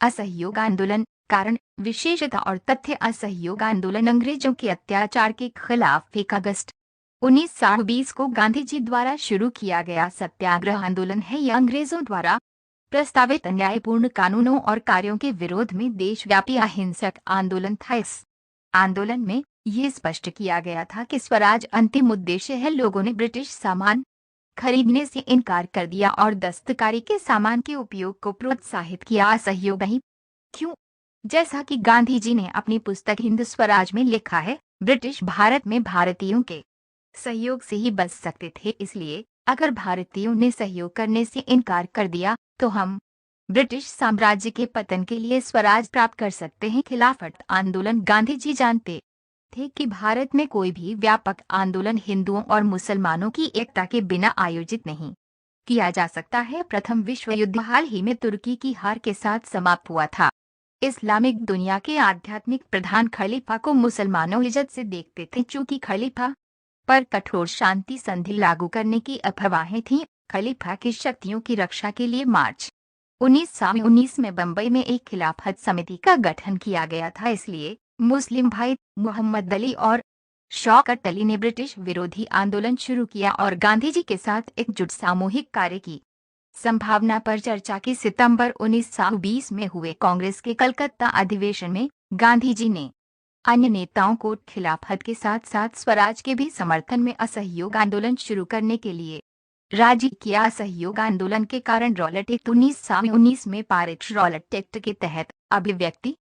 असहयोग आंदोलन कारण, विशेषता और तथ्य। असहयोग आंदोलन अंग्रेजों के अत्याचार के खिलाफ 1 अगस्त 1920 को गांधी जी द्वारा शुरू किया गया सत्याग्रह आंदोलन है। यह अंग्रेजों द्वारा प्रस्तावित अन्यायपूर्ण कानूनों और कार्यों के विरोध में देशव्यापी अहिंसक आंदोलन था। इस आंदोलन में ये स्पष्ट किया गया था कि स्वराज अंतिम उद्देश्य है। लोगों ने ब्रिटिश सामान खरीदने से इनकार कर दिया और दस्तकारी के सामान के उपयोग को प्रोत्साहित किया। असहयोग नहीं क्यों? जैसा कि गांधी जी ने अपनी पुस्तक हिंद स्वराज में लिखा है, ब्रिटिश भारत में भारतीयों के सहयोग से ही बच सकते थे। इसलिए अगर भारतीयों ने सहयोग करने से इनकार कर दिया तो हम ब्रिटिश साम्राज्य के पतन के लिए स्वराज प्राप्त कर सकते हैं। खिलाफत आंदोलन। गांधी जी जानते थे कि भारत में कोई भी व्यापक आंदोलन हिंदुओं और मुसलमानों की एकता के बिना आयोजित नहीं किया जा सकता है। प्रथम विश्व युद्ध हाल ही में तुर्की की हार के साथ समाप्त हुआ था। इस्लामिक दुनिया के आध्यात्मिक प्रधान खलीफा को मुसलमानों इज्जत से देखते थे। चूंकि खलीफा पर कठोर शांति संधि लागू करने की अफवाहें थीं, खलीफा की शक्तियों की रक्षा के लिए मार्च 1919 में बंबई में एक खिलाफत समिति का गठन किया गया था। इसलिए मुस्लिम भाई मोहम्मद अली और शौकत अली ने ब्रिटिश विरोधी आंदोलन शुरू किया और गांधी जी के साथ एकजुट सामूहिक कार्य की संभावना पर चर्चा की। सितंबर 1920 में हुए कांग्रेस के कलकत्ता अधिवेशन में गांधी जी ने अन्य नेताओं को खिलाफत के साथ साथ स्वराज के भी समर्थन में असहयोग आंदोलन शुरू करने के लिए राजी किया। असहयोग आंदोलन के कारण रॉलेट एक्ट 1919 में पारित रॉलेट एक्ट के तहत अभिव्यक्ति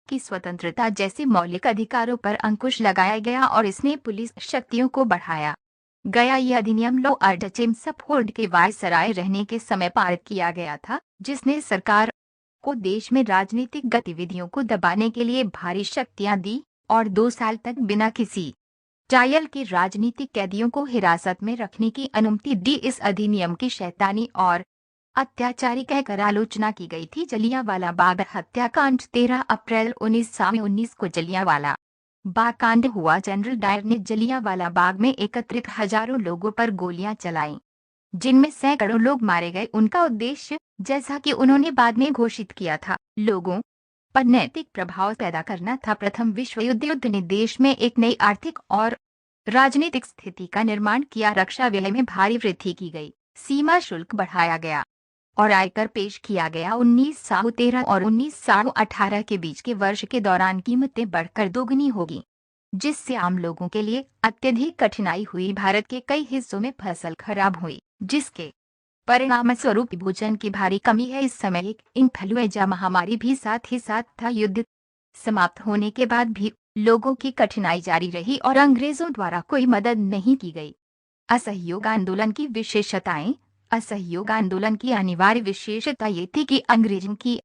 की स्वतंत्रता जैसे मौलिक अधिकारों पर अंकुश लगाया गया और इसने पुलिस शक्तियों को बढ़ाया गया। यह अधिनियम लॉर्ड चेम्सफोर्ड के वायसराय रहने के समय पारित किया गया था, जिसने सरकार को देश में राजनीतिक गतिविधियों को दबाने के लिए भारी शक्तियां दी और 2 साल तक बिना किसी ट्रायल के राजनीतिक कैदियों को हिरासत में रखने की अनुमति दी। इस अधिनियम की शैतानी और अत्याचारी कहकर आलोचना की गई थी। जलियांवाला बाग हत्याकांड। 13 अप्रैल 1919 को जलियांवाला बाग कांड हुआ। जनरल डायर ने जलियांवाला बाग में एकत्रित हजारों लोगों पर गोलियां चलाईं, जिनमें सैकड़ों लोग मारे गए। उनका उद्देश्य, जैसा कि उन्होंने बाद में घोषित किया था, लोगों पर नैतिक प्रभाव पैदा करना था। प्रथम विश्व युद्ध ने देश में एक नई आर्थिक और राजनीतिक स्थिति का निर्माण किया। रक्षा व्यय में भारी वृद्धि की गई, सीमा शुल्क बढ़ाया गया और आयकर पेश किया गया। 1913 और 1918 के बीच के वर्ष के दौरान कीमतें बढ़कर दोगुनी होगी, जिससे आम लोगों के लिए अत्यधिक कठिनाई हुई। भारत के कई हिस्सों में फसल खराब हुई, जिसके परिणामस्वरूप भोजन की भारी कमी है। इस समय एक इन्फ्लुएंजा महामारी भी साथ ही साथ था। युद्ध समाप्त होने के बाद भी लोगों की कठिनाई जारी रही और अंग्रेजों द्वारा कोई मदद नहीं की गई। असहयोग आंदोलन की विशेषताएं। असहयोग आंदोलन की अनिवार्य विशेषता ये थी कि अंग्रेजों की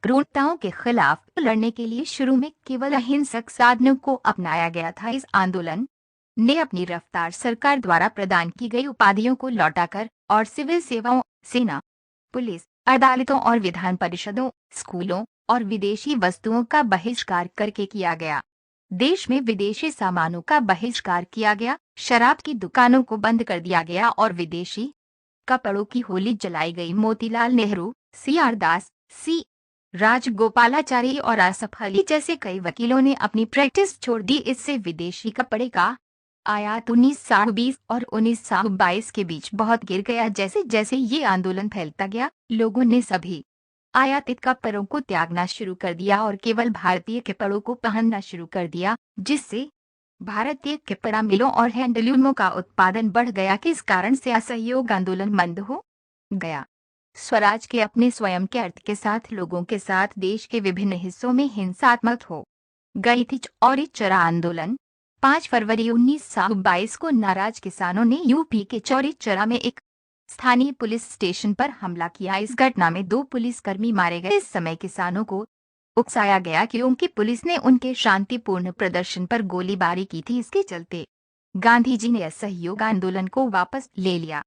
क्रूरताओं के खिलाफ लड़ने के लिए शुरू में केवल अहिंसक साधनों को अपनाया गया था। इस आंदोलन ने अपनी रफ्तार सरकार द्वारा प्रदान की गई उपाधियों को लौटाकर और सिविल सेवाओं, सेना, पुलिस, अदालतों और विधान परिषदों, स्कूलों और विदेशी वस्तुओं का बहिष्कार करके किया गया। देश में विदेशी सामानों का बहिष्कार किया गया, शराब की दुकानों को बंद कर दिया गया और विदेशी कपड़ों की होली जलाई गई। मोतीलाल नेहरू, CR दास, C राजगोपालाचारी और आसफ अली जैसे कई वकीलों ने अपनी प्रैक्टिस छोड़ दी। इससे विदेशी कपड़े का आयात 1920 और 1922 के बीच बहुत गिर गया। जैसे जैसे ये आंदोलन फैलता गया, लोगों ने सभी आयातित कपड़ों को त्यागना शुरू कर दिया और केवल भारतीय कपड़ों को पहनना शुरू कर दिया, जिससे भारतीय कपड़ा मिलों और हैंडलूमों का उत्पादन बढ़ गया। किस कारण से असहयोग आंदोलन मंद हो गया? स्वराज के अपने स्वयं के अर्थ के साथ लोगों के साथ देश के विभिन्न हिस्सों में हिंसात्मक हो गई थी। चौरी चौरा आंदोलन। 5 फरवरी 1922 को नाराज किसानों ने यूपी के चौरी चौरा में एक स्थानीय पुलिस स्टेशन पर हमला किया। इस घटना में 2 पुलिसकर्मी मारे गए। इस समय किसानों को उकसाया गया क्योंकि पुलिस ने उनके शांतिपूर्ण प्रदर्शन पर गोलीबारी की थी। इसके चलते गांधी जी ने असहयोग आंदोलन को वापस ले लिया।